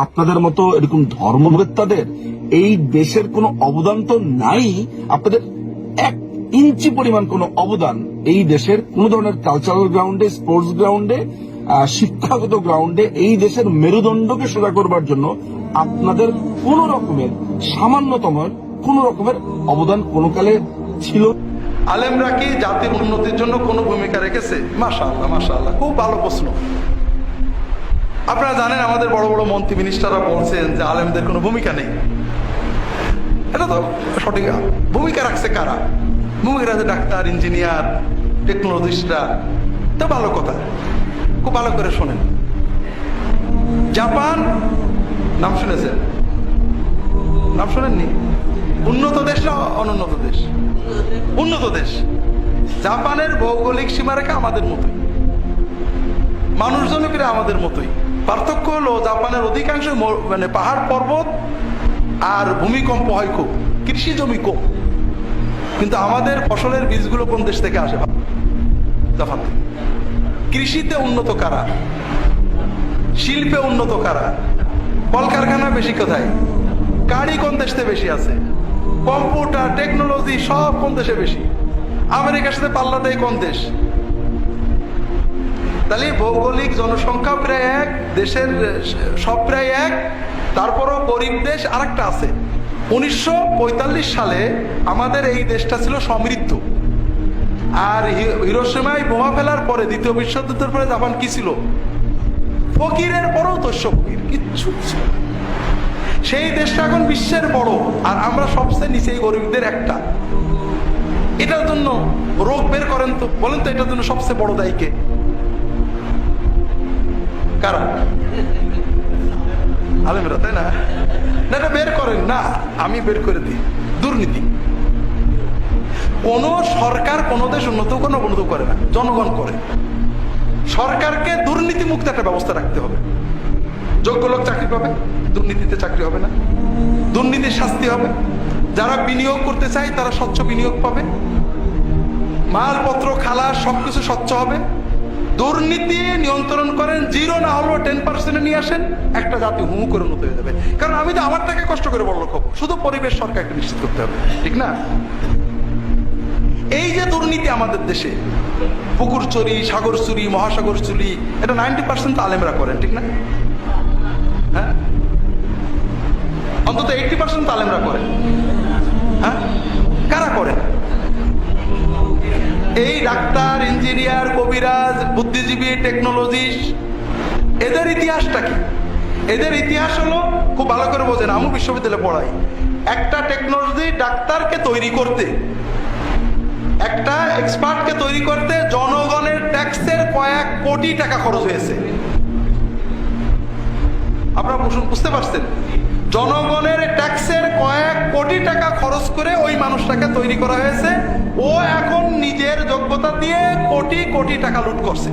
আপনাদের মতো এরকম ধর্মবেত্তাদের এই দেশের কোনো অবদান তো নাই। আপনাদের 1 ইঞ্চি পরিমাণ কোনো অবদান এই দেশের কোন ধরনের কালচারাল গ্রাউন্ডে, স্পোর্টস গ্রাউন্ডে, শিক্ষাগত গ্রাউন্ডে এই দেশের মেরুদণ্ডকে সোজা করবার জন্য আপনাদের কোন রকমের সামান্যতম কোন রকমের অবদান কোন কালে ছিল। আলেমরা কি জাতির উন্নতির জন্য কোনো ভূমিকা রেখেছে? মাশাআল্লাহ, মাশাআল্লাহ, খুব ভালো প্রশ্ন। আপনারা জানেন আমাদের বড় বড় মন্ত্রী মিনিস্টাররা বলছেন যে আলেমদের কোনো ভূমিকা নেই। এটা তো সঠিক। ভূমিকা রাখছে কারা? ভূমিকা রাখছে ডাক্তার, ইঞ্জিনিয়ার, টেকনোলজিস্টরা। তো ভালো কথা, খুব ভালো করে শোনেন। জাপান নাম শুনেছেন? নাম শোনেননি? উন্নত দেশ না অনুন্নত দেশ? উন্নত দেশ। জাপানের ভৌগোলিক সীমারেখা আমাদের মতোই, মানুষজনও প্রায় আমাদের মতোই। পার্থক্য হলো জাপানের অধিকাংশ মানে পাহাড় পর্বত আর ভূমিকম্প হয় খুব, কৃষি জমি কম। কিন্তু আমাদের ফসলের বীজগুলো কোন দেশ থেকে আসে? জাপান থেকে। কৃষিতে উন্নত কারা? শিল্পে উন্নত কারা? কলকারখানা বেশি কোথায়? গাড়ি কোন দেশে বেশি আছে? কম্পিউটার, টেকনোলজি সব কোন দেশে বেশি? আমেরিকার সাথে পাল্লা দেয় কোন দেশ? তাহলে ভৌগোলিক জনসংখ্যা প্রায় এক, দেশের সব প্রায় এক, তারপরও গরিব দেশ আরেকটা আছে। 1945 সালে আমাদের এই দেশটা ছিল সমৃদ্ধ। আর হিরোশিমায় বোমা ফেলার পরে, দ্বিতীয় বিশ্বযুদ্ধের পরে জাপান কি ছিল? ফকিরের পরেও তো ফকির, কিচ্ছু ছিল। সেই দেশটা এখন বিশ্বের বড়, আর আমরা সবচেয়ে নিচে গরিবদের একটা। এটার জন্য রোগ বের করেন তো, বলেন তো এটার জন্য সবচেয়ে বড় দায়ী কে? কারা? আলেমরা, তাই না? না, এটা বের করেন না, আমি বের করে দিই। দুর্নীতি। কোন সরকার কোন দেশ উন্নত কোনো অবনত করে না, জনগণ করে। সরকারকে দুর্নীতি মুক্ত একটা ব্যবস্থা রাখতে হবে। যোগ্য লোক চাকরি পাবে, দুর্নীতিতে চাকরি হবে না, দুর্নীতির শাস্তি হবে। যারা বিনিয়োগ করতে চায় তারা স্বচ্ছ বিনিয়োগ পাবে, মালপত্র খালাস সবকিছু স্বচ্ছ হবে। দুর্নীতি নিয়ন্ত্রণ করেন, 0 না হলেও 10% নিয়ে আসেন, একটা জাতি হুমু করে উন্নত হয়ে যাবে। কারণ আমি তো আমার টাকা কষ্ট করে বড় লোক হবো, শুধু পরিবেশ সরকারকে নিশ্চিত করতে হবে, ঠিক না? এই যে দুর্নীতি আমাদের দেশে, পুকুর চুরি, সাগর চুরি, মহাসাগর চুরি, এটা 90% আলেমরা করেন, ঠিক না? হ্যাঁ, অন্তত 80% আলেমরা করেন। হ্যাঁ, কারা করেন? এই ডাক্তার, ইঞ্জিনিয়ার, কবিরাজ, বুদ্ধিজীবী, টেকনোলজিস্ট, এদের ইতিহাসটা কি? এদের ইতিহাস হলো, খুব ভালো করে বোঝেন, আমি বিশ্ববিদ্যালয়ে পড়াই। একটা টেকনোলজি ডাক্তারকে তৈরি করতে, একটা এক্সপার্টকে তৈরি করতে জনগণের ট্যাক্সের কয়েক কোটি টাকা খরচ হয়েছে। আপনারা বুঝতে পারছেন? জনগণের ট্যাক্সের কয়েক কোটি টাকা খরচ করে ওই মানুষটাকে তৈরি করা হয়েছে। ও এখন নিজের যোগ্যতা দিয়ে কোটি কোটি টাকা লুট করছে।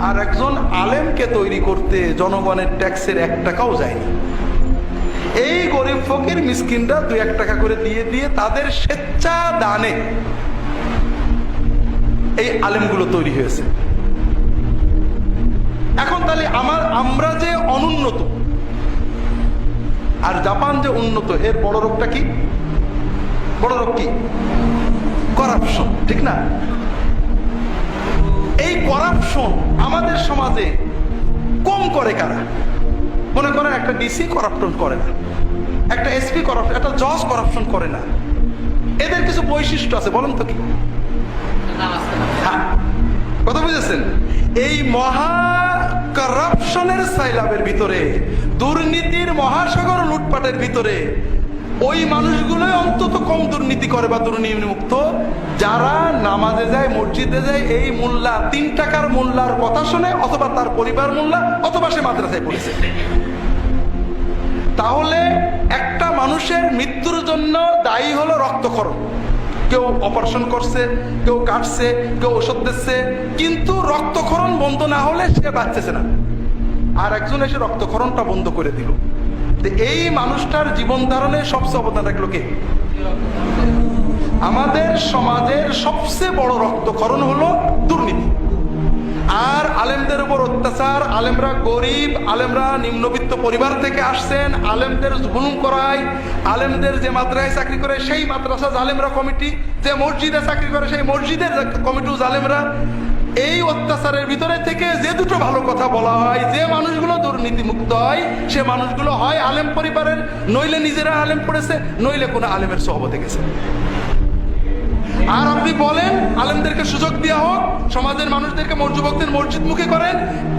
আর একজন আলেমকে তৈরি করতে জনগণের ট্যাক্সের 1 টাকাও যায়নি। এই গরিব ফকির মিসকিনরা 2-1 টাকা করে দিয়ে দিয়ে তাদের স্বেচ্ছা দানে এই আলেমগুলো তৈরি হয়েছে। এখন তাহলে আমরা যে অনুন্নত আর জাপান যে উন্নত, এর বড় রোগটা কি? বড় রোগ কি? করাপশন, ঠিক না? এই করাপশন আমাদের সমাজে কম করে কারা? মনে করেন একটা ডিসি করাপশন করে না, একটা এসপি করাপশন, একটা জজ করাপশন করে না। এদের কিছু বৈশিষ্ট্য আছে, বলেন তো কি? হ্যাঁ, কথা বুঝেছেন? এই মহা করাপশনের সাইলাবের ভিতরে, দুর্নীতির মহাসাগর লুটপাটের ভিতরে ওই মানুষগুলোই অন্তত কম দুর্নীতি করে বা দুর্নীতি মুক্ত, যারা নামাজে যায়, মসজিদে যায়, এই মোল্লা 3 টাকার মোল্লার কথা শুনে, অথবা তার পরিবার মোল্লা, অথবা সে মাদ্রাসায় পড়েছে। তাহলে একটা মানুষের মৃত্যুর জন্য দায়ী হলো রক্তক্ষরণ। কেউ অপারেশন করছে, কেউ কাটছে, কেউ ওষুধ দিচ্ছে, কিন্তু রক্তক্ষরণ বন্ধ না হলে সে বাঁচতেছে না। আর একজন এসে রক্তক্ষরণটা বন্ধ করে দিল। এই মানুষটার জীবন ধারণে সবচেয়ে অবদান রাখলো কে? আমাদের সমাজের সবচেয়ে বড় রক্তক্ষরণ হলো দুর্নীতি। আর আলেমদের উপর অত্যাচার, আলেমরা গরিব, আলেমরা নিম্নবিত্ত পরিবার থেকে আসছেন, আলেমদের জুলুম করায়, আলেমদের যে মাদ্রাসায় চাকরি করে সেই মাদ্রাসা জালেমরা কমিটি, যে মসজিদে চাকরি করে সেই মসজিদের কমিটিও জালেমরা। এই অত্যাচারের ভিতরে থেকে যে দুটো ভালো কথা বলা হয়, যে মানুষগুলো দুর্নীতিমুক্ত হয়, সে মানুষগুলো হয় আলেম পরিবারের, নইলে নিজেরা আলেম পড়েছে, নইলে কোনো আলেমের সহবতে গেছে। আর আপনি বলেন আলেমদেরকে সুযোগ দেওয়া হোক, সমাজের মানুষদেরকে যুবকদের মসজিদমুখী করেন,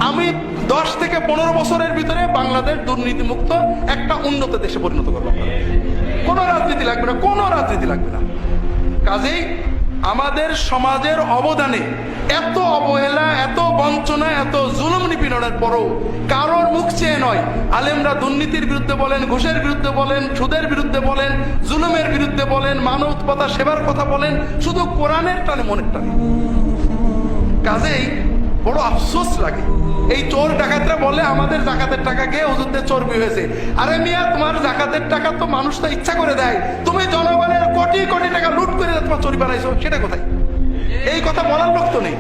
আমি 10 থেকে 15 বছরের ভিতরে বাংলাদেশ দুর্নীতিমুক্ত একটা উন্নত দেশে পরিণত করবো। কোনো রাজনীতি লাগবে না, কোনো রাজনীতি লাগবে না। কাজেই আমাদের সমাজের অবদানে এত অবহেলা, এত বঞ্চনা, এত জুলুম নিপীড়নের পরও কারোর মুখ চেয়ে নয়, আলেমরা দুর্নীতির বিরুদ্ধে বলেন, ঘুষের বিরুদ্ধে বলেন, সুদের বিরুদ্ধে বলেন, জুলুমের বিরুদ্ধে বলেন, মানবতা সেবার কথা বলেন, শুধু কোরআনের টানে, মনের টানে। কাজেই বড় আফসোস লাগে, এই চোর ডাকাতরা বলে আমাদের জাকাতের টাকা খেয়ে হুজুরদের চর্বি হয়েছে। আরে মিয়া, তোমার জাকাতের টাকা তো মানুষ তো ইচ্ছা করে দেয়, তুমি জনগণের কোটি কোটি টাকা লুট করে তোমার চর্বি বানাইছো, সেটা কোথায়? এই কথা বলার লোক তো নেই।